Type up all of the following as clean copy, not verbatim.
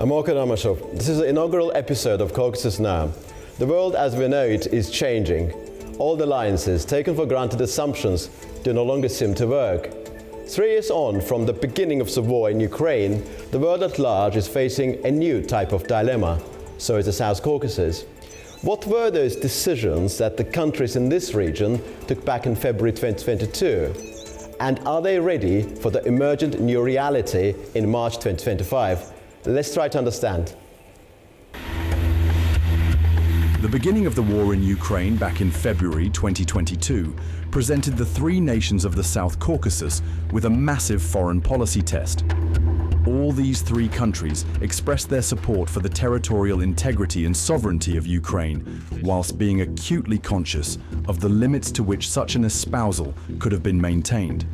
I'm Orkhan Amashov. This is the inaugural episode of Caucasus Now. The world as we know it is changing. Old alliances, taken for granted assumptions, do no longer seem to work. 3 years on from the beginning of the war in Ukraine, the world at large is facing a new type of dilemma. So is the South Caucasus. What were those decisions that the countries in this region took back in February 2022? And are they ready for the emergent new reality in March 2025? Let's try to understand. The beginning of the war in Ukraine back in February 2022 presented the three nations of the South Caucasus with a massive foreign policy test. All these three countries expressed their support for the territorial integrity and sovereignty of Ukraine, whilst being acutely conscious of the limits to which such an espousal could have been maintained.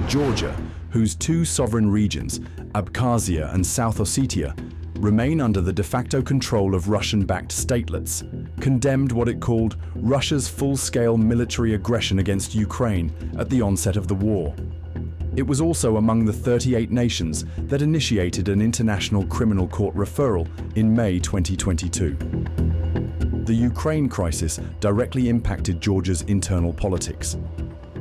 Georgia, whose two sovereign regions, Abkhazia and South Ossetia, remain under the de facto control of Russian-backed statelets, condemned what it called Russia's full-scale military aggression against Ukraine at the onset of the war. It was also among the 38 nations that initiated an International Criminal Court referral in May 2022. The Ukraine crisis directly impacted Georgia's internal politics.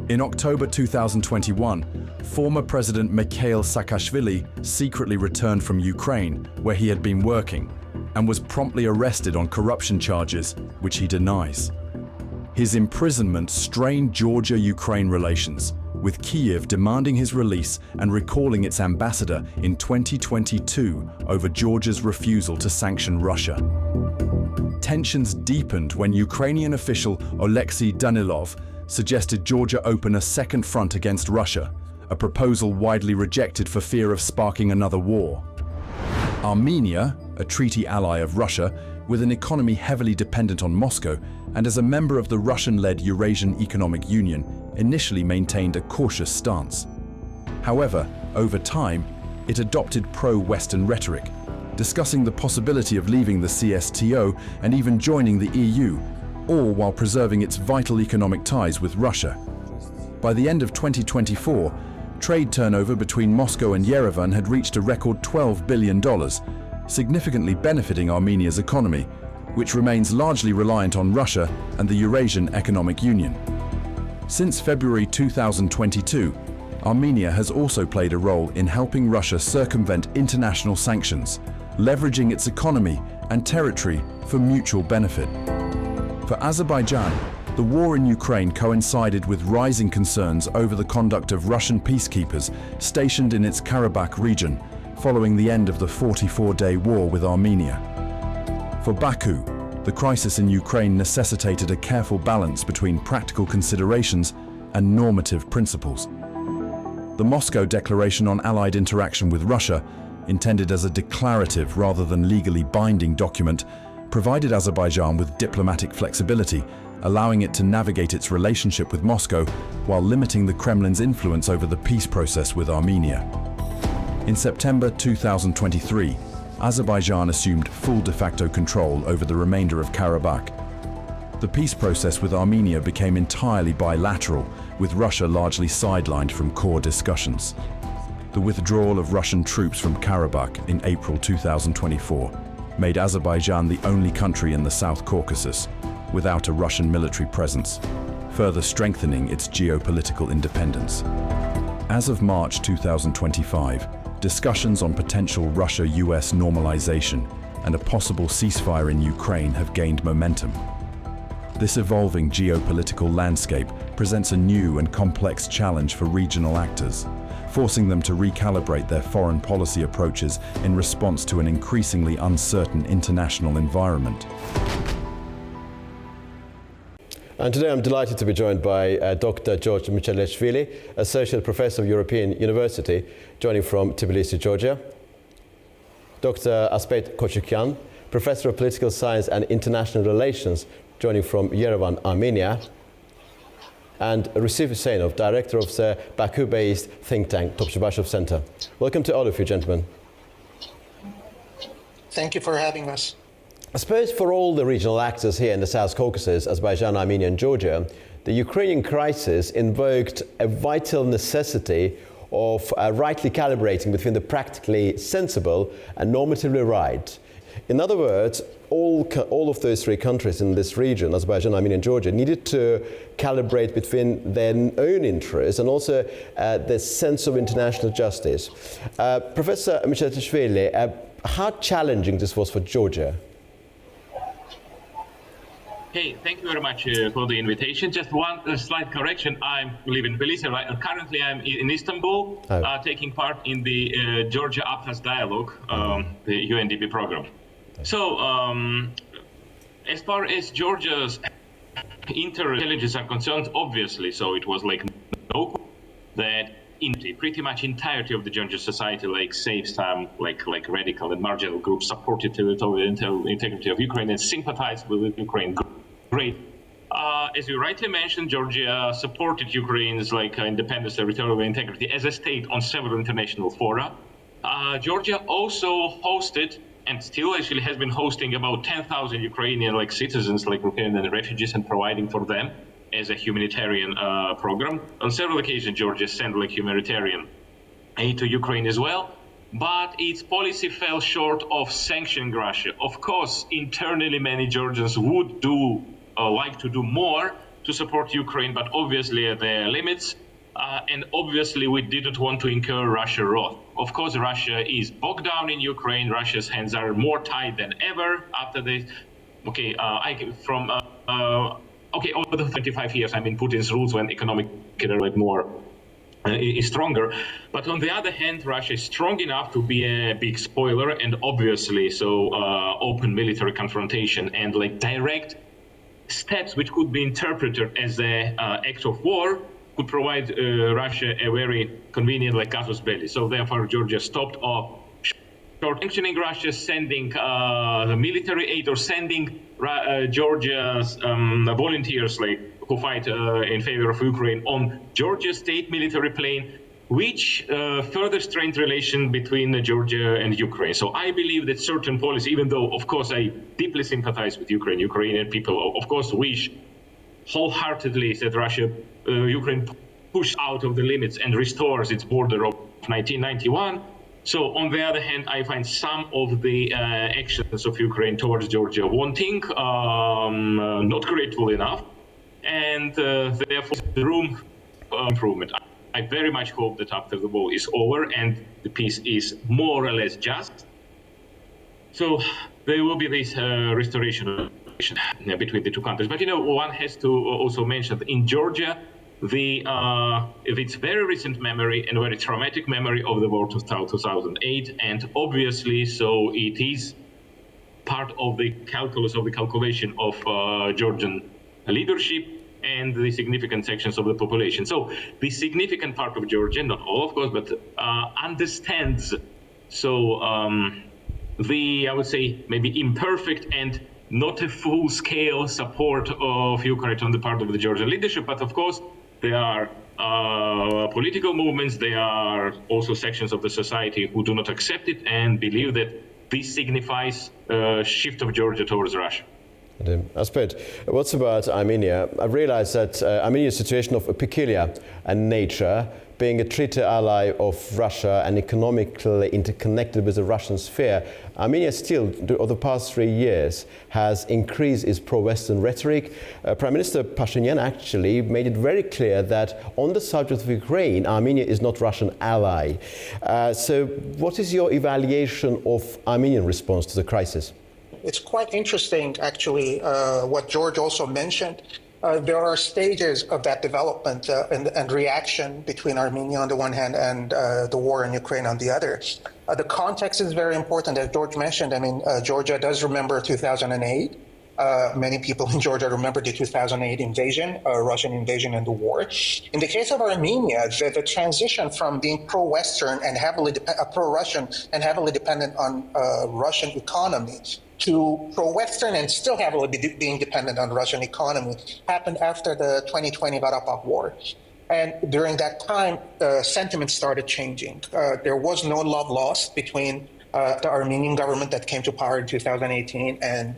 In October 2021, former President Mikhail Saakashvili secretly returned from Ukraine, where he had been working, and was promptly arrested on corruption charges, which he denies. His imprisonment strained Georgia-Ukraine relations, with Kyiv demanding his release and recalling its ambassador in 2022 over Georgia's refusal to sanction Russia. Tensions deepened when Ukrainian official Oleksiy Danilov suggested Georgia open a second front against Russia, a proposal widely rejected for fear of sparking another war. Armenia, a treaty ally of Russia, with an economy heavily dependent on Moscow, and as a member of the Russian-led Eurasian Economic Union, initially maintained a cautious stance. However, over time, it adopted pro-Western rhetoric, discussing the possibility of leaving the CSTO and even joining the EU, all while preserving its vital economic ties with Russia. By the end of 2024, trade turnover between Moscow and Yerevan had reached a record $12 billion, significantly benefiting Armenia's economy, which remains largely reliant on Russia and the Eurasian Economic Union. Since February 2022, Armenia has also played a role in helping Russia circumvent international sanctions, leveraging its economy and territory for mutual benefit. For Azerbaijan, the war in Ukraine coincided with rising concerns over the conduct of Russian peacekeepers stationed in its Karabakh region, following the end of the 44-day war with Armenia. For Baku, the crisis in Ukraine necessitated a careful balance between practical considerations and normative principles. The Moscow Declaration on Allied Interaction with Russia, intended as a declarative rather than legally binding document, provided Azerbaijan with diplomatic flexibility, allowing it to navigate its relationship with Moscow while limiting the Kremlin's influence over the peace process with Armenia. In September 2023, Azerbaijan assumed full de facto control over the remainder of Karabakh. The peace process with Armenia became entirely bilateral, with Russia largely sidelined from core discussions. The withdrawal of Russian troops from Karabakh in April 2024 made Azerbaijan the only country in the South Caucasus without a Russian military presence, further strengthening its geopolitical independence. As of March 2025, discussions on potential Russia-US normalization and a possible ceasefire in Ukraine have gained momentum. This evolving geopolitical landscape presents a new and complex challenge for regional actors, forcing them to recalibrate their foreign policy approaches in response to an increasingly uncertain international environment. And today I'm delighted to be joined by Dr. George Michalishvili, Associate Professor of European University, joining from Tbilisi, Georgia. Dr. Aspet Kochukyan, Professor of Political Science and International Relations, joining from Yerevan, Armenia. And Rusif Husseinov, Director of the Baku-based think tank, Topchubashov Center. Welcome to all of you, gentlemen. Thank you for having us. I suppose for all the regional actors here in the South Caucasus, Azerbaijan, Armenia and Georgia, the Ukrainian crisis invoked a vital necessity of rightly calibrating between the practically sensible and normatively right. In other words, all of those three countries in this region, Azerbaijan, Armenia and Georgia, needed to calibrate between their own interests and also the sense of international justice. Professor Michatishvili, how challenging this was for Georgia? Hey, thank you very much for the invitation. Just one slight correction. I live in Tbilisi. Right? Currently, I'm in Istanbul, taking part in the Georgia-Abkhaz Dialogue, the UNDP program. So, as far as Georgia's intelligence are concerned, obviously, so it was like no that in pretty much entirety of the Georgian society, like save some like radical and marginal groups, supported territorial integrity of Ukraine and sympathized with Ukraine. Great. As you rightly mentioned, Georgia supported Ukraine's independence, territorial integrity as a state on several international fora. Georgia also hosted, and still actually has been hosting, about 10,000 Ukrainian citizens, Ukrainian refugees, and providing for them as a humanitarian program. On several occasions, Georgia sent humanitarian aid to Ukraine as well. But its policy fell short of sanctioning Russia. Of course, internally, many Georgians would like to do more to support Ukraine, but obviously at their limits. And obviously, we didn't want to incur Russia's wrath. Of course, Russia is bogged down in Ukraine. Russia's hands are more tied than ever after this. Okay, over the 25 years, Putin's rules when economic more is stronger. But on the other hand, Russia is strong enough to be a big spoiler, and obviously, open military confrontation and direct steps which could be interpreted as an act of war could provide Russia a very convenient casus belli. So therefore, Georgia stopped short sanctioning Russia, sending the military aid, or sending Georgia's volunteers who fight in favor of Ukraine on Georgia state military plane, which further strained relation between Georgia and Ukraine. So I believe that certain policy, even though, of course, I deeply sympathize with Ukraine, Ukrainian people, of course, wish wholeheartedly that Ukraine pushed out of the limits and restores its border of 1991. So on the other hand, I find some of the actions of Ukraine towards Georgia wanting, not grateful enough, and therefore the room for improvement. I very much hope that after the war is over and the peace is more or less just, so there will be this restoration between the two countries. But one has to also mention that in Georgia, its very recent memory and very traumatic memory of the war of 2008, and obviously, so it is part of the calculation of Georgian leadership and the significant sections of the population. So the significant part of Georgia, not all of course, but understands I would say maybe imperfect and not a full-scale support of Ukraine on the part of the Georgian leadership, but of course there are political movements, there are also sections of the society who do not accept it and believe that this signifies a shift of Georgia towards Russia. Aspet, what's about Armenia? I've realized that Armenia's situation of a peculiar nature, being a treaty ally of Russia and economically interconnected with the Russian sphere, Armenia still, over the past 3 years, has increased its pro-Western rhetoric. Prime Minister Pashinyan actually made it very clear that on the subject of Ukraine, Armenia is not Russian ally. So what is your evaluation of Armenian response to the crisis? It's quite interesting, actually, what George also mentioned. There are stages of that development and reaction between Armenia on the one hand and the war in Ukraine on the other. The context is very important, as George mentioned. Georgia does remember 2008. Many people in Georgia remember the 2008 invasion, Russian invasion and the war. In the case of Armenia, the transition from being pro-Western and pro-Russian and heavily dependent on Russian economy to pro-Western and still heavily being dependent on Russian economy happened after the 2020 Karabakh war. And during that time, sentiment started changing. There was no love lost between the Armenian government that came to power in 2018 and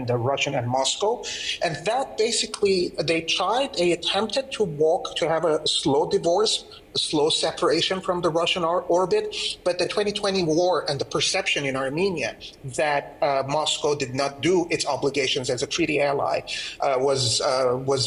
the Russian and Moscow. And that basically, they attempted to have a slow divorce, a slow separation from the Russian orbit. But the 2020 war and the perception in Armenia that Moscow did not do its obligations as a treaty ally was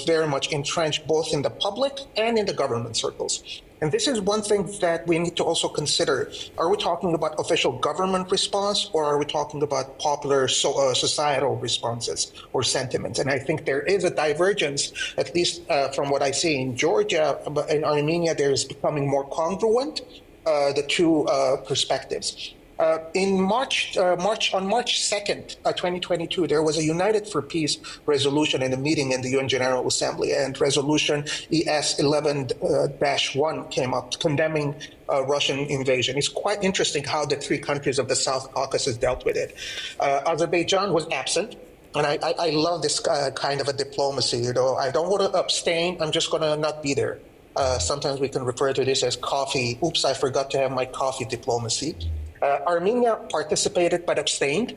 very much entrenched both in the public and in the government circles. And this is one thing that we need to also consider. Are we talking about official government response, or are we talking about popular societal responses or sentiments? And I think there is a divergence, at least from what I see in Georgia. But in Armenia, there is becoming more congruent, the two perspectives. On March 2nd, 2022, there was a United for Peace resolution in a meeting in the UN General Assembly, and resolution ES 11-1 came up condemning Russian invasion. It's quite interesting how the three countries of the South Caucasus dealt with it. Azerbaijan was absent. And I love this kind of a diplomacy. You know, I don't want to abstain. I'm just going to not be there. Sometimes we can refer to this as coffee. Oops, I forgot to have my coffee diplomacy. Armenia participated but abstained,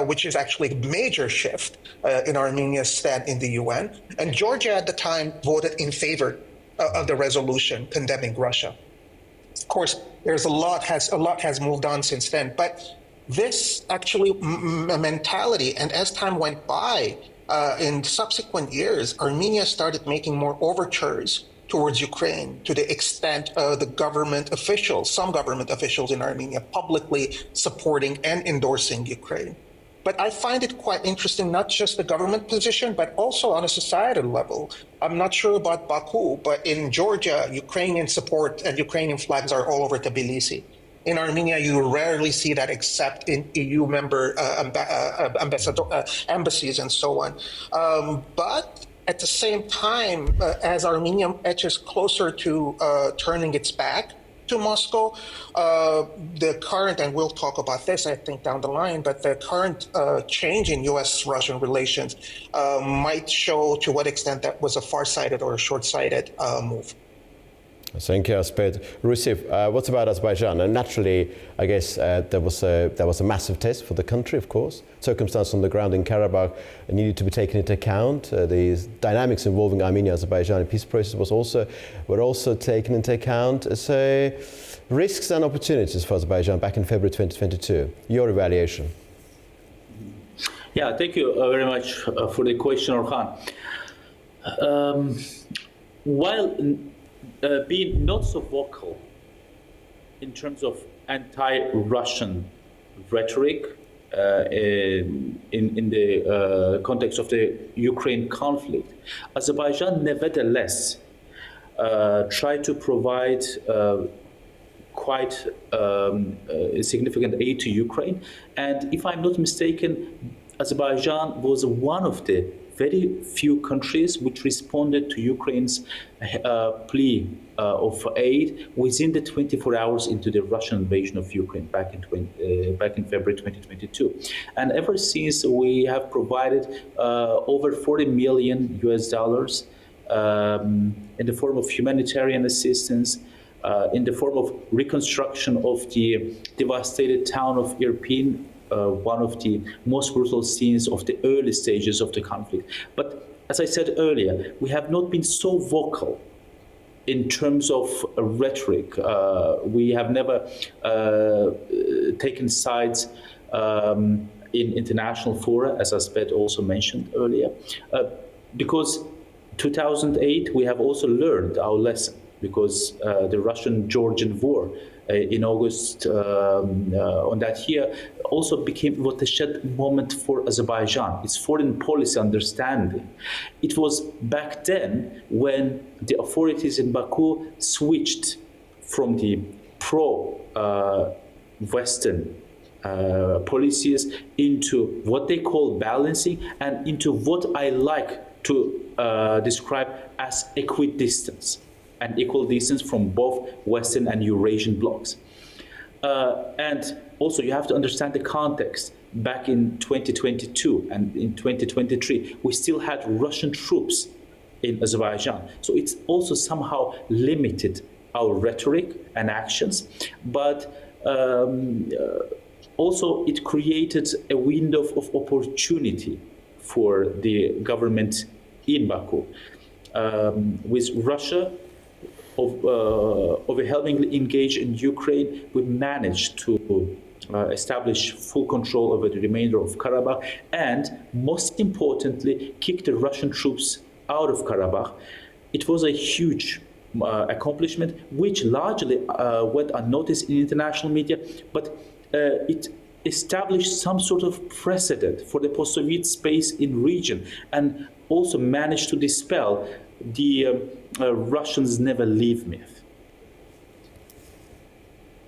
which is actually a major shift in Armenia's stand in the UN. And Georgia at the time voted in favor of the resolution condemning Russia. Of course, a lot has moved on since then. But this actually mentality, and as time went by, in subsequent years, Armenia started making more overtures towards Ukraine, to the extent the some government officials in Armenia publicly supporting and endorsing Ukraine. But I find it quite interesting, not just the government position, but also on a societal level. I'm not sure about Baku, but in Georgia, Ukrainian support and Ukrainian flags are all over Tbilisi. In Armenia, you rarely see that except in EU member embassies and so on. But at the same time, as Armenia edges closer to turning its back to Moscow, the current, and we'll talk about this, I think, down the line, but the current change in U.S.-Russian relations might show to what extent that was a far-sighted or a short-sighted move. Thank you, Aspet. Rusif, what about Azerbaijan? And naturally, I guess there was a massive test for the country, of course. Circumstances on the ground in Karabakh needed to be taken into account. The dynamics involving Armenia, Azerbaijan, and peace process were also taken into account. So, risks and opportunities for Azerbaijan back in February 2022. Your evaluation. Yeah, thank you very much for the question, Orkhan. While being not so vocal in terms of anti-Russian rhetoric in the context of the Ukraine conflict, Azerbaijan nevertheless tried to provide quite significant aid to Ukraine. And if I'm not mistaken, Azerbaijan was one of the very few countries which responded to Ukraine's plea of aid within the 24 hours into the Russian invasion of Ukraine back in February 2022. And ever since, we have provided over $40 million in the form of humanitarian assistance, in the form of reconstruction of the devastated town of Irpin, one of the most brutal scenes of the early stages of the conflict. But as I said earlier, we have not been so vocal in terms of rhetoric. We have never taken sides in international fora, as Aspet also mentioned earlier, because 2008 we have also learned our lesson, because the Russian-Georgian war in August on that year also became a watershed moment for Azerbaijan, its foreign policy understanding. It was back then when the authorities in Baku switched from the pro-Western policies into what they call balancing, and into what I like to describe as equidistance, and equal distance from both Western and Eurasian blocs. And also you have to understand the context. Back in 2022 and in 2023, we still had Russian troops in Azerbaijan. So it's also somehow limited our rhetoric and actions. But Also, it created a window of opportunity for the government in Baku. With Russia overwhelmingly engaged in Ukraine, we managed to establish full control over the remainder of Karabakh, and most importantly, kick the Russian troops out of Karabakh. It was a huge accomplishment, which largely went unnoticed in international media, but it established some sort of precedent for the post-Soviet space in region, and also managed to dispel the Russians never leave myth.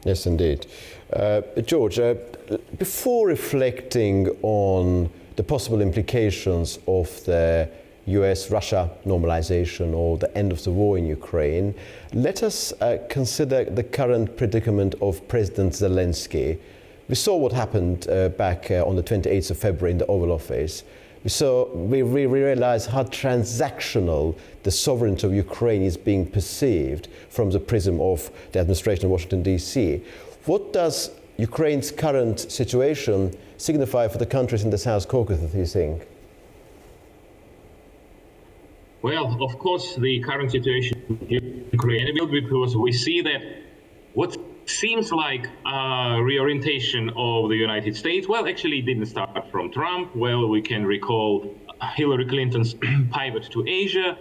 Yes, indeed. George, before reflecting on the possible implications of the US-Russia normalization or the end of the war in Ukraine, let us consider the current predicament of President Zelensky. We saw what happened back on the 28th of February in the Oval Office. We realized how transactional the sovereignty of Ukraine is being perceived from the prism of the administration of Washington, D.C. What does Ukraine's current situation signify for the countries in the South Caucasus, do you think? Well, of course, the current situation in Ukraine, because we see that what seems like a reorientation of the United States, well, actually it didn't start from Trump. Well, we can recall Hillary Clinton's pivot to Asia.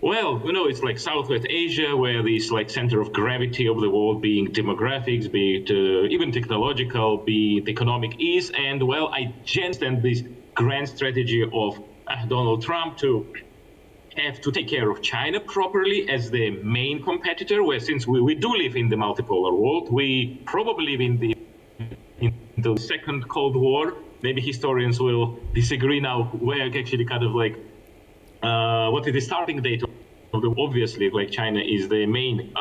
Well, it's like Southwest Asia, where this like center of gravity of the world, being demographics, be it even technological, be it economic, is. And well, I just understand this grand strategy of Donald Trump to have to take care of China properly as the main competitor, where since we do live in the multipolar world, we probably live in the second Cold War. Maybe historians will disagree now where actually kind of like what is the starting date of the, obviously like China is the main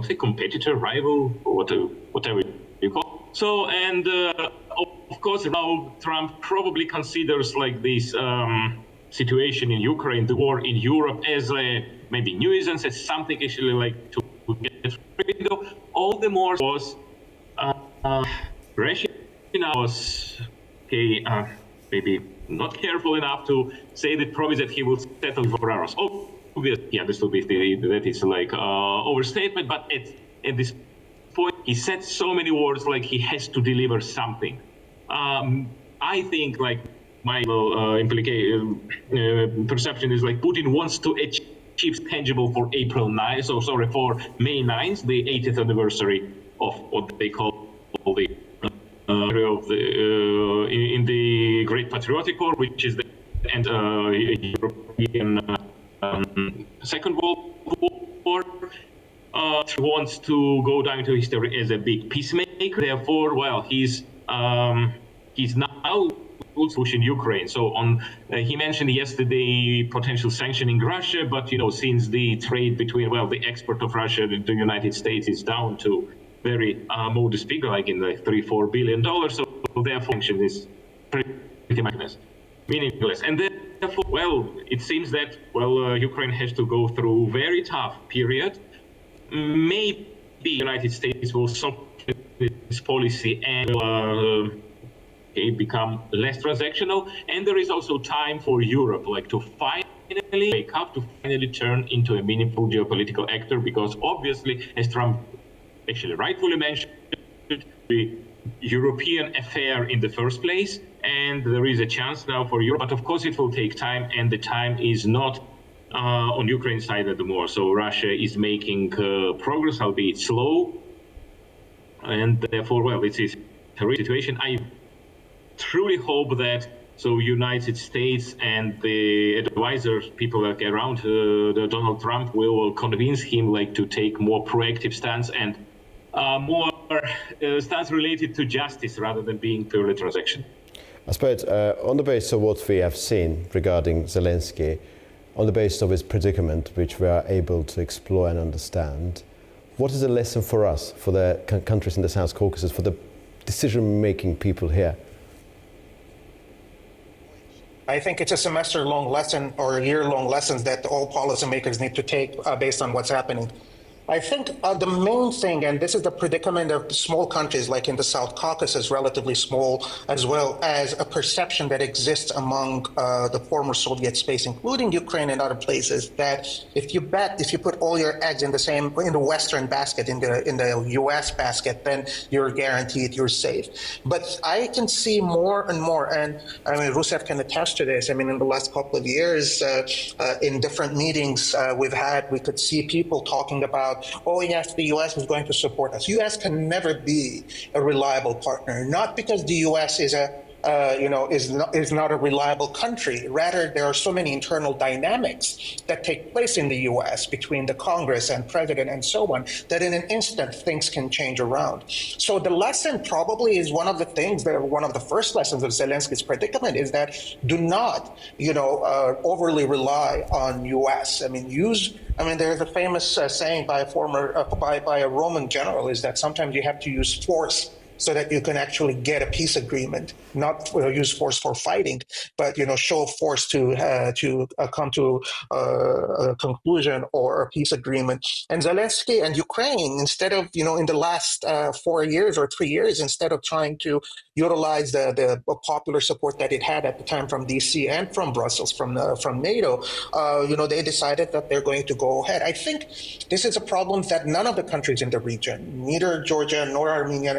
say competitor, rival, or whatever you call it. So, and of course now Trump probably considers like this situation in Ukraine, the war in Europe, as a maybe nuisance, as something actually like to get rid of. All the more was Russia was maybe not careful enough to say the promise that he will settle for ours. Obviously, yeah, this will be that is like overstatement, but at this point, he said so many words like he has to deliver something. I think like my perception is like Putin wants to achieve tangible for April 9th, so sorry, for May 9th, the 80th anniversary of what they call the in the Great Patriotic War, which is the end European Second World War. Wants to go down to history as a big peacemaker. Therefore, well, he's now pushing Ukraine. So he mentioned yesterday potential sanctioning Russia, but since the trade between the export of Russia to the United States is down to very modest figure, like in the $3-4 billion, so therefore sanction is pretty much meaningless. And therefore, it seems that Ukraine has to go through very tough period. Maybe the United States will soften its policy and become less transactional, and there is also time for Europe to finally wake up, to finally turn into a meaningful geopolitical actor, because obviously, as Trump actually rightfully mentioned, the European affair in the first place, and there is a chance now for Europe, but of course it will take time, and the time is not on Ukraine's side anymore. So Russia is making progress, albeit slow, and therefore, it is a real situation. I truly hope that United States and the advisors, people around Donald Trump, will convince him to take more proactive stance and more stance related to justice rather than being purely transactional. I suppose on the basis of what we have seen regarding Zelensky, on the basis of his predicament, which we are able to explore and understand, what is the lesson for us, for the countries in the South Caucasus, for the decision-making people here? I think it's a semester-long lesson or a year-long lessons that all policymakers need to take based on what's happening. I think the main thing, and this is the predicament of small countries like in the South Caucasus, relatively small, as well as a perception that exists among the former Soviet space, including Ukraine and other places, that if you put all your eggs in the Western basket, in the U.S. basket, then you're guaranteed you're safe. But I can see more and more, and I mean, Rusev can attest to this. I mean, in the last couple of years, in different meetings we could see people talking about, oh yes, the U.S. is going to support us. U.S. can never be a reliable partner, not because the U.S. is not a reliable country. Rather, there are so many internal dynamics that take place in the U.S. between the Congress and president and so on, that in an instant things can change around. So the lesson probably is one of the first lessons of Zelensky's predicament is that do not, overly rely on U.S. There's a famous saying by a Roman general is that sometimes you have to use force so that you can actually get a peace agreement, not use force for fighting, but show force to come to a conclusion or a peace agreement. And Zelensky and Ukraine, instead of in the last 4 years or 3 years, instead of trying to utilize the popular support that it had at the time from DC and from Brussels, from NATO, they decided that they're going to go ahead. I think this is a problem that none of the countries in the region, neither Georgia nor Armenia,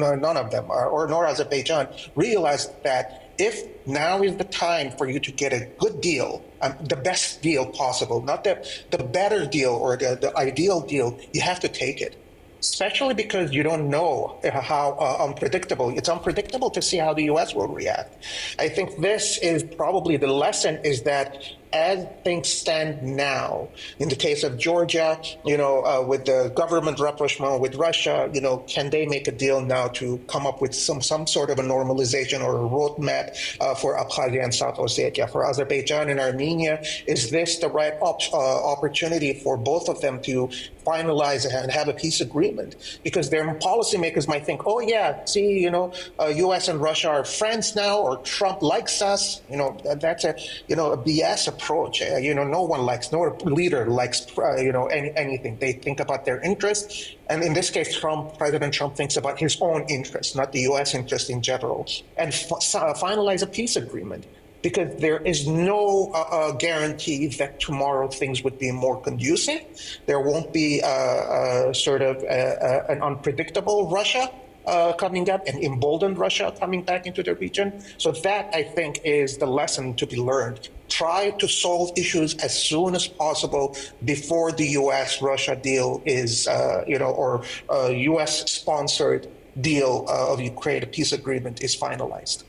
none of them, nor Azerbaijan, realized that if now is the time for you to get a good deal, the best deal possible, not the better deal or the ideal deal, you have to take it. Especially because you don't know how unpredictable. It's unpredictable to see how the U.S. will react. I think this is probably the lesson, is that as things stand now, in the case of Georgia, with the government rapprochement with Russia, can they make a deal now to come up with some sort of a normalization or a roadmap for Abkhazia and South Ossetia? For Azerbaijan and Armenia, is this the right opportunity for both of them to finalize and have a peace agreement? Because their policymakers might think, oh yeah, see, U.S. and Russia are friends now, or Trump likes us. That's a BS approach. No leader likes, anything. They think about their interests. And in this case, President Trump thinks about his own interests, not the U.S. interest in general, and finalize a peace agreement. Because there is no guarantee that tomorrow things would be more conducive. There won't be an unpredictable Russia coming up, an emboldened Russia coming back into the region. So that, I think, is the lesson to be learned. Try to solve issues as soon as possible before the U.S.-Russia deal is, or U.S.-sponsored deal of Ukraine, a peace agreement, is finalized.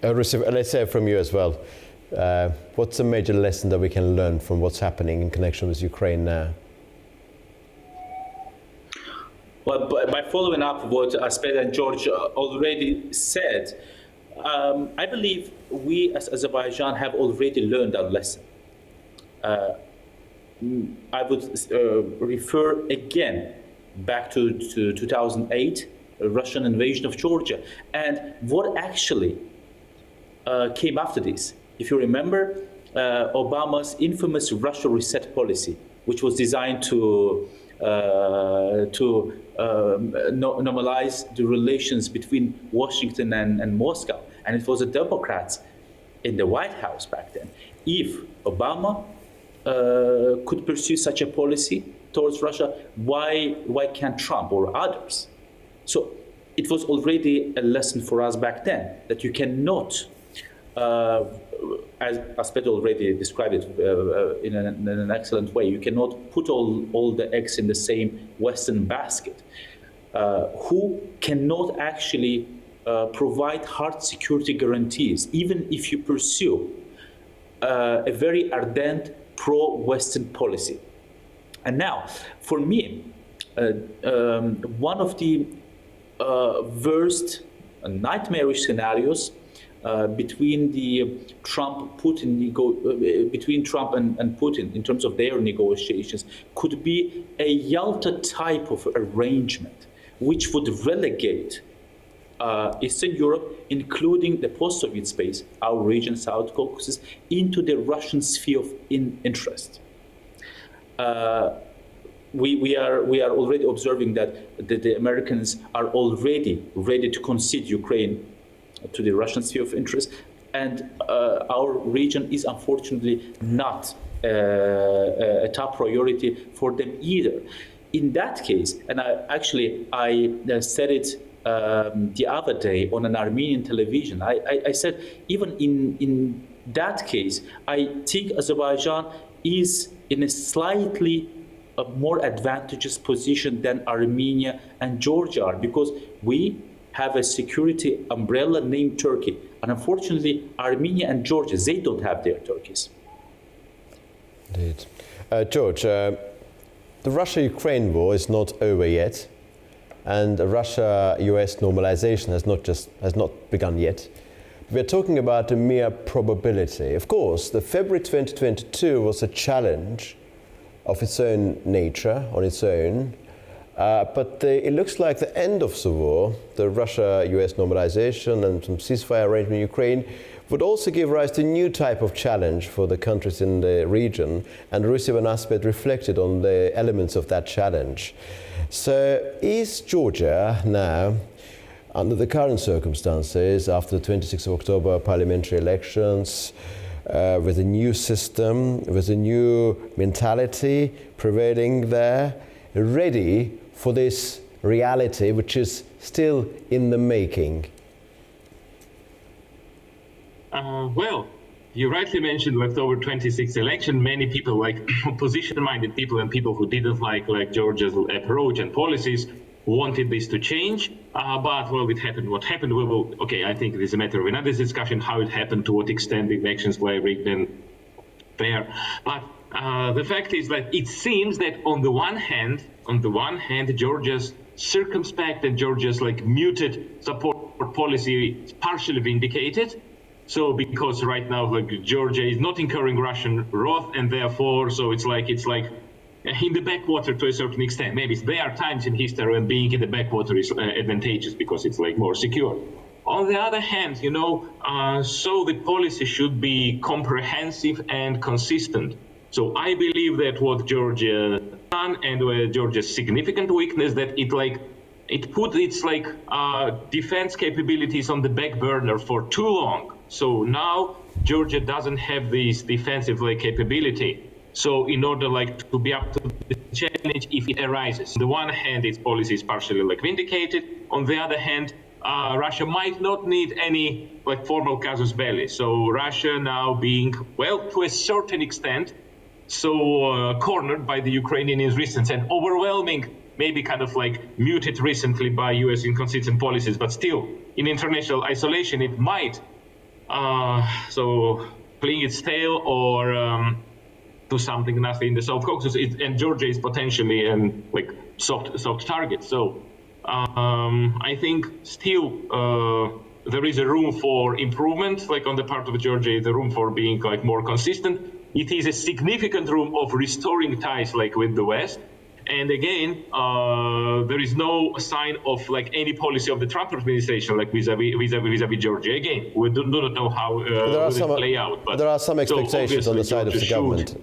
Let's say from you as well. What's a major lesson that we can learn from what's happening in connection with Ukraine now? Well, by following up what Aspead and George already said, I believe we as Azerbaijan have already learned our lesson. I would refer again back to 2008, a Russian invasion of Georgia, and what actually came after this. If you remember, Obama's infamous Russia reset policy, which was designed to normalize the relations between Washington and Moscow. And it was the Democrats in the White House back then. If Obama could pursue such a policy towards Russia, why can't Trump or others? So it was already a lesson for us back then that you cannot, as Aspedo already described it in an excellent way, you cannot put all the eggs in the same Western basket. Who cannot actually provide hard security guarantees, even if you pursue a very ardent pro-Western policy. And now, for me, one of the worst nightmarish scenarios between Trump and Putin in terms of their negotiations could be a Yalta type of arrangement, which would relegate Eastern Europe, including the post-Soviet space, our region, South Caucasus, into the Russian sphere of interest. we are already observing that the Americans are already ready to concede Ukraine to the Russian sphere of interest, and our region is unfortunately not a top priority for them either. In that case, and I said it the other day on an Armenian television, I said even in that case, I think Azerbaijan is in a slightly more advantageous position than Armenia and Georgia are, because we have a security umbrella named Turkey. And unfortunately, Armenia and Georgia, they don't have their Turkeys. Indeed. George, the Russia-Ukraine war is not over yet, and Russia-US normalization has not begun yet. We're talking about a mere probability. Of course, the February 2022 was a challenge of its own nature, on its own, but it looks like the end of the war, the Russia-US normalization and some ceasefire arrangement in Ukraine, would also give rise to a new type of challenge for the countries in the region, and receive an aspect reflected on the elements of that challenge. So is Georgia now, under the current circumstances, after the 26th of October parliamentary elections, with a new system, with a new mentality prevailing there, ready for this reality which is still in the making? Well, you rightly mentioned October 26th election. Many people, like opposition-minded people and people who didn't like Georgia's approach and policies, wanted this to change, but well, it happened. What happened? I think it is a matter of another discussion how it happened, to what extent the elections were rigged and fair. But the fact is that it seems that on the one hand, Georgia's circumspect and Georgia's muted support policy is partially vindicated. So because right now Georgia is not incurring Russian wrath, and therefore it's like in the backwater to a certain extent. Maybe there are times in history when being in the backwater is advantageous because it's more secure. On the other hand, so the policy should be comprehensive and consistent. So I believe that what Georgia done, and Georgia's significant weakness, that it put its defense capabilities on the back burner for too long. So now Georgia doesn't have this defensive capability. So in order to be up to the challenge if it arises, on the one hand, its policy is partially vindicated. On the other hand, Russia might not need any formal casus belli. So Russia now being, to a certain extent, cornered by the Ukrainian resistance and overwhelming, maybe muted recently by US inconsistent policies, but still in international isolation, it might fling its tail or do something nasty in the South Caucasus, and Georgia is potentially soft target. So I think still there is a room for improvement, on the part of Georgia, the room for being more consistent. It is a significant room of restoring ties with the West. And again, there is no sign of any policy of the Trump administration vis-a-vis Georgia. Again, we do not know how it will play out. But there are some expectations on the side of the government.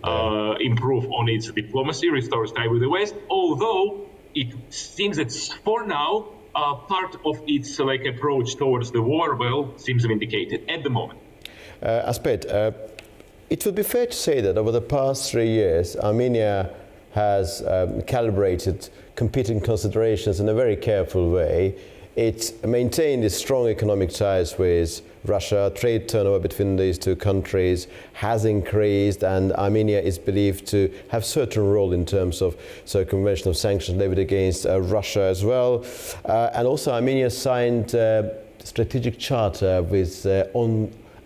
Improve on its diplomacy, restore ties with the West. Although it seems that for now, part of its approach towards the war seems vindicated at the moment. Aspet, it would be fair to say that over the past 3 years, Armenia has calibrated competing considerations in a very careful way. It maintained its strong economic ties with Russia. Trade turnover between these two countries has increased, and Armenia is believed to have certain role in terms of circumvention of sanctions levied against Russia as well. And also Armenia signed a strategic charter with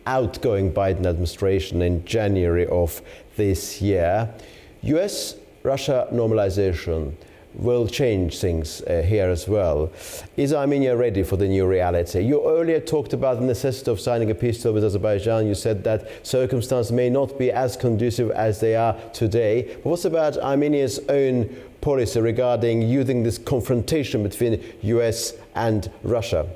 outgoing Biden administration in January of this year. US-Russia normalization will change things here as well. Is Armenia ready for the new reality? You earlier talked about the necessity of signing a peace deal with Azerbaijan. You said that circumstances may not be as conducive as they are today. But what's about Armenia's own policy regarding using this confrontation between US and Russia?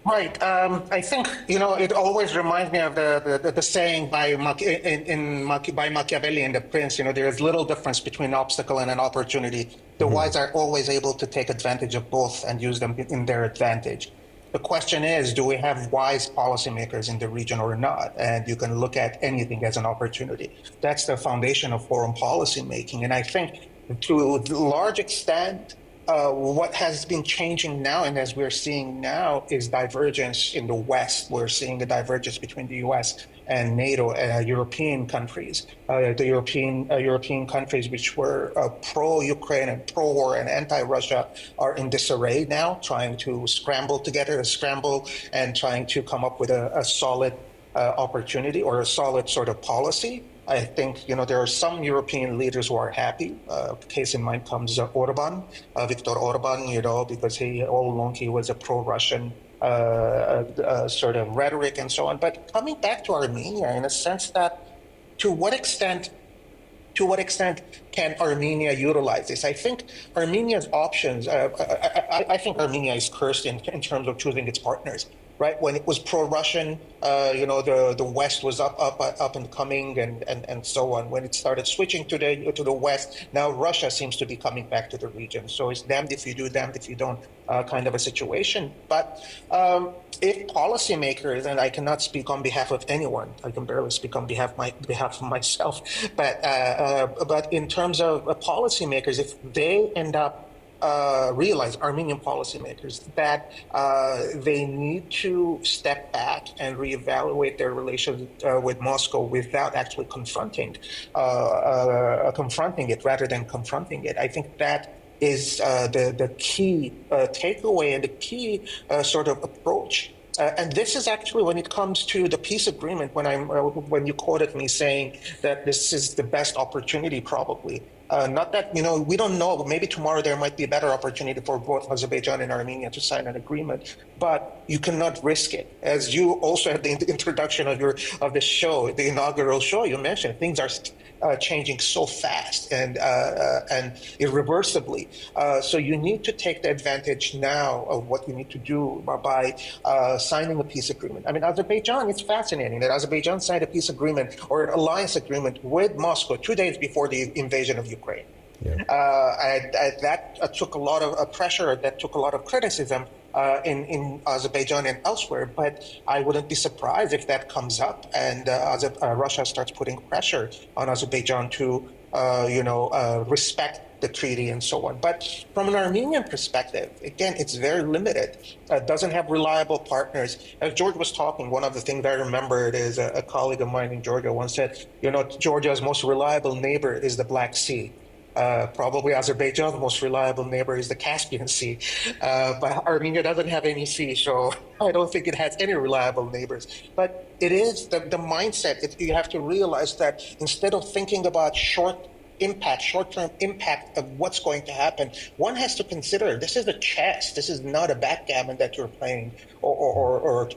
Right. I think, it always reminds me of the saying by by Machiavelli in The Prince. There is little difference between an obstacle and an opportunity. The wise are always able to take advantage of both and use them in their advantage. The question is, do we have wise policymakers in the region or not? And you can look at anything as an opportunity. That's the foundation of foreign policy making. And I think to a large extent, what has been changing now, and as we're seeing now, is divergence in the West. We're seeing a divergence between the U.S. and NATO, European countries. The European countries which were pro-Ukraine and pro-war and anti-Russia are in disarray now, trying to scramble and trying to come up with a solid opportunity or a solid sort of policy. I think, there are some European leaders who are happy. Case in mind comes Orban, Viktor Orban, because all along he was a pro-Russian sort of rhetoric and so on. But coming back to Armenia, in a sense that to what extent can Armenia utilize this? I think Armenia's options, I think Armenia is cursed in terms of choosing its partners. Right, when it was pro-Russian, the West was up and coming, and so on. When it started switching to the West, now Russia seems to be coming back to the region. So it's damned if you do, damned if you don't, kind of a situation. But if policymakers, and I cannot speak on behalf of anyone, I can barely speak on behalf of myself. But in terms of policymakers, if they end up realize, Armenian policymakers, that they need to step back and reevaluate their relations with Moscow without actually confronting it rather than confronting it. I think that is the key takeaway and the key sort of approach. And this is actually when it comes to the peace agreement, when you quoted me saying that this is the best opportunity, probably. Not that, we don't know, maybe tomorrow there might be a better opportunity for both Azerbaijan and Armenia to sign an agreement, but you cannot risk it. As you also had the introduction of the show, the inaugural show, you mentioned things are changing so fast and irreversibly. So you need to take the advantage now of what you need to do by signing a peace agreement. I mean, Azerbaijan, it's fascinating that Azerbaijan signed a peace agreement or an alliance agreement with Moscow 2 days before the invasion of Ukraine. Yeah. That took a lot of pressure, that took a lot of criticism in Azerbaijan and elsewhere, but I wouldn't be surprised if that comes up and Russia starts putting pressure on Azerbaijan to, respect the treaty and so on. But from an Armenian perspective, again, it's very limited. It doesn't have reliable partners. As George was talking, one of the things I remembered is a colleague of mine in Georgia once said, Georgia's most reliable neighbor is the Black Sea. Probably Azerbaijan's most reliable neighbor is the Caspian Sea. But Armenia doesn't have any sea, so I don't think it has any reliable neighbors. But it is the mindset. You have to realize that instead of thinking about short-term impact of what's going to happen, one has to consider this is a chess. This is not a backgammon that you're playing or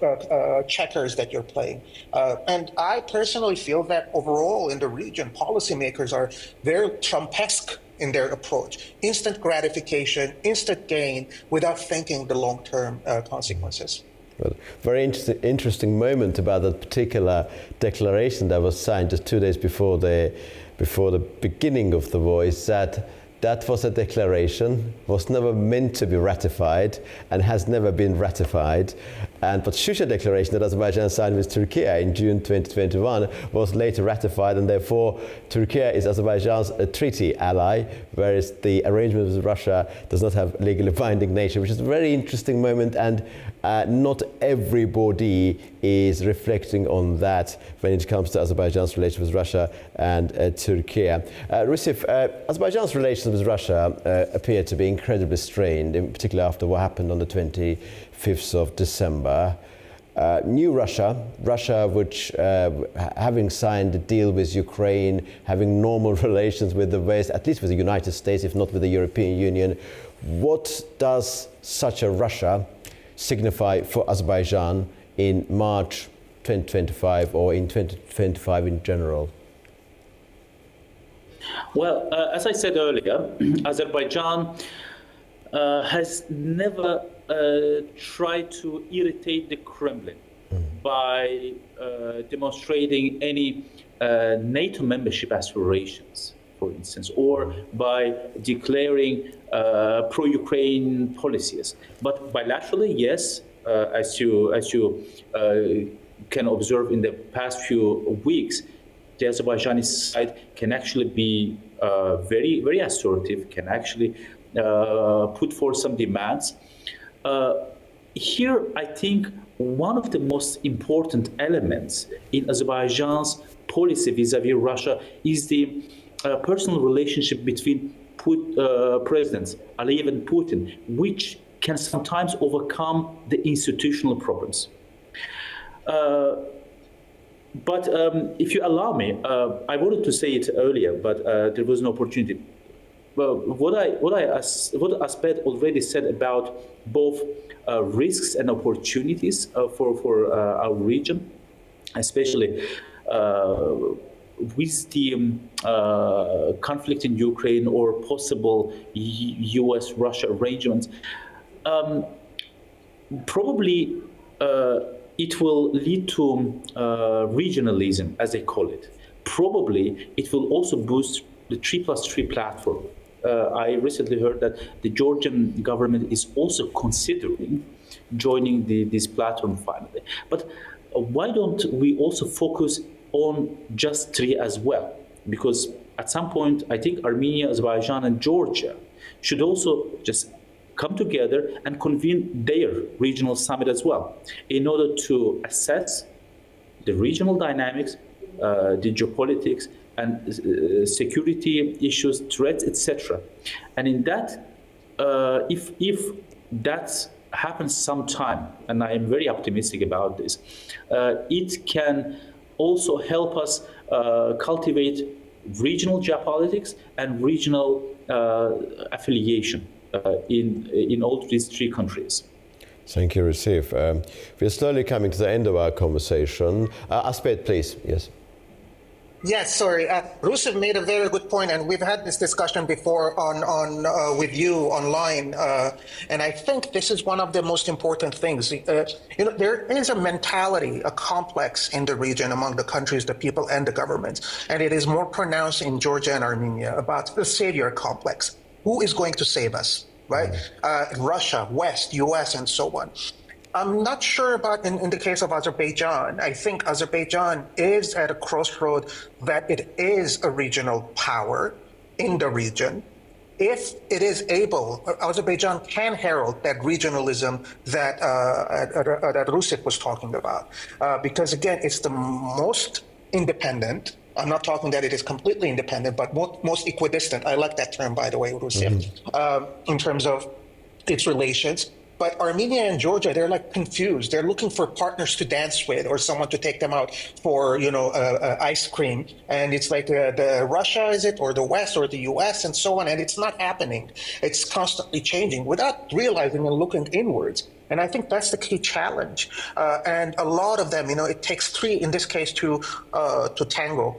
checkers that you're playing. And I personally feel that overall in the region, policymakers are very Trumpesque in their approach. Instant gratification, instant gain, without thinking the long-term consequences. Well, very interesting moment about that particular declaration that was signed just 2 days before the beginning of the war, is that was a declaration, was never meant to be ratified and has never been ratified. But Shusha declaration that Azerbaijan signed with Turkey in June 2021 was later ratified, and therefore Turkey is Azerbaijan's treaty ally, whereas the arrangement with Russia does not have legally binding nature, which is a very interesting moment, and not everybody is reflecting on that when it comes to Azerbaijan's relations with Russia and Turkey. Rusif, Azerbaijan's relations with Russia appear to be incredibly strained, in particular after what happened on the 25th of December. New Russia which having signed a deal with Ukraine, having normal relations with the West, at least with the United States, if not with the European Union, what does such a Russia signify for Azerbaijan in March 2025 or in 2025 in general? Well, as I said earlier, Azerbaijan has never try to irritate the Kremlin by demonstrating any NATO membership aspirations, for instance, or by declaring pro-Ukraine policies. But bilaterally, yes, as you can observe in the past few weeks, the Azerbaijani side can actually be very, very assertive, can actually put forth some demands. Here, I think one of the most important elements in Azerbaijan's policy vis-à-vis Russia is the personal relationship between Presidents Aliyev and Putin, which can sometimes overcome the institutional problems. But if you allow me, I wanted to say it earlier, but there was no opportunity. Well, what Asbed already said about both risks and opportunities for our region, especially with the conflict in Ukraine or possible U.S.-Russia arrangements, probably it will lead to regionalism, as they call it. Probably it will also boost the 3+3 platform. I recently heard that the Georgian government is also considering joining this platform finally. But why don't we also focus on just 3 as well? Because at some point, I think Armenia, Azerbaijan, and Georgia should also just come together and convene their regional summit as well in order to assess the regional dynamics, the geopolitics, and security issues, threats, etc. And in that, if that happens sometime, and I am very optimistic about this, it can also help us cultivate regional geopolitics and regional affiliation in all these 3 countries. Thank you, Recep. We're slowly coming to the end of our conversation. Asbed, please. Yes. Yes, sorry. Rusif made a very good point, and we've had this discussion before on with you online, and I think this is one of the most important things. There is a mentality, a complex in the region among the countries, the people, and the governments, and it is more pronounced in Georgia and Armenia about the savior complex. Who is going to save us, right? Russia, West, US, and so on. I'm not sure about in the case of Azerbaijan. I think Azerbaijan is at a crossroad that it is a regional power in the region. If it is able, Azerbaijan can herald that regionalism that Rusif was talking about. Because again, it's the most independent. I'm not talking that it is completely independent, but most equidistant. I like that term, by the way, Rusif, in terms of its relations. But Armenia and Georgia, they're like confused. They're looking for partners to dance with or someone to take them out for, ice cream. And it's like the Russia, is it, or the West or the US and so on. And it's not happening. It's constantly changing without realizing and looking inwards. And I think that's the key challenge. And a lot of them, it takes 3 in this case to tango,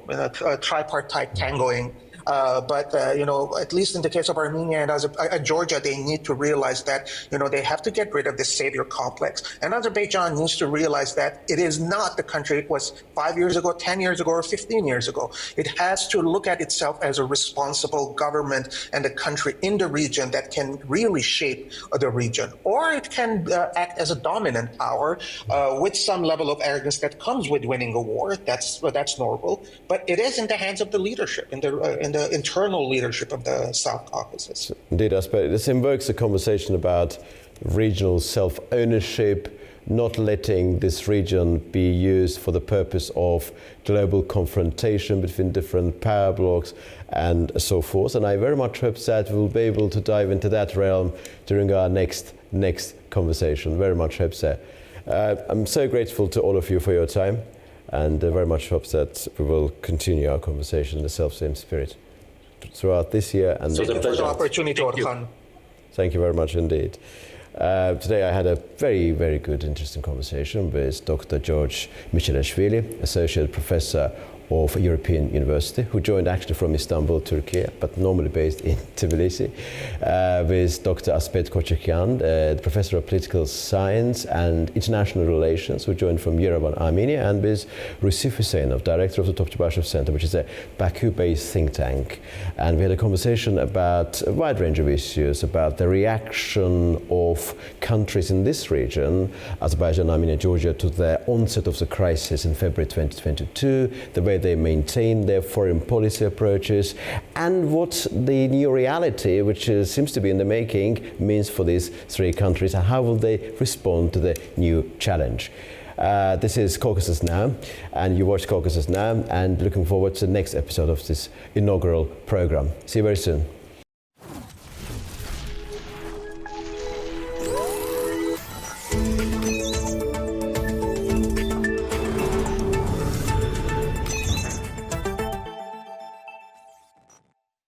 tripartite tangoing. But at least in the case of Armenia and Georgia, they need to realize that, they have to get rid of this savior complex. And Azerbaijan needs to realize that it is not the country it was 5 years ago, 10 years ago, or 15 years ago. It has to look at itself as a responsible government and a country in the region that can really shape the region. Or it can act as a dominant power with some level of arrogance that comes with winning a war. That's normal. But it is in the hands of the leadership, in the internal leadership of the South Caucasus. Indeed, I suppose this invokes a conversation about regional self-ownership, not letting this region be used for the purpose of global confrontation between different power blocks and so forth. And I very much hope that we'll be able to dive into that realm during our next conversation. Very much hope so. I'm so grateful to all of you for your time, and very much hope that we will continue our conversation in the self-same spirit throughout this year. And thank you for the opportunity, Orkhan. Thank you very much indeed. Today I had a very, very good, interesting conversation with Dr. George Michelashvili, Associate Professor of a European university, who joined actually from Istanbul, Turkey, but normally based in Tbilisi, with Dr. Aspet Kochakyan, the professor of political science and international relations, who joined from Yerevan, Armenia, and with Rusif Hüseyinov, director of the Topçubaşov Center, which is a Baku-based think tank. And we had a conversation about a wide range of issues, about the reaction of countries in this region, Azerbaijan, Armenia, Georgia, to the onset of the crisis in February 2022, the way they maintain their foreign policy approaches, and what the new reality, which seems to be in the making, means for these three countries, and how will they respond to the new challenge. This is Caucasus Now, and you watch Caucasus Now, and looking forward to the next episode of this inaugural program. See you very soon.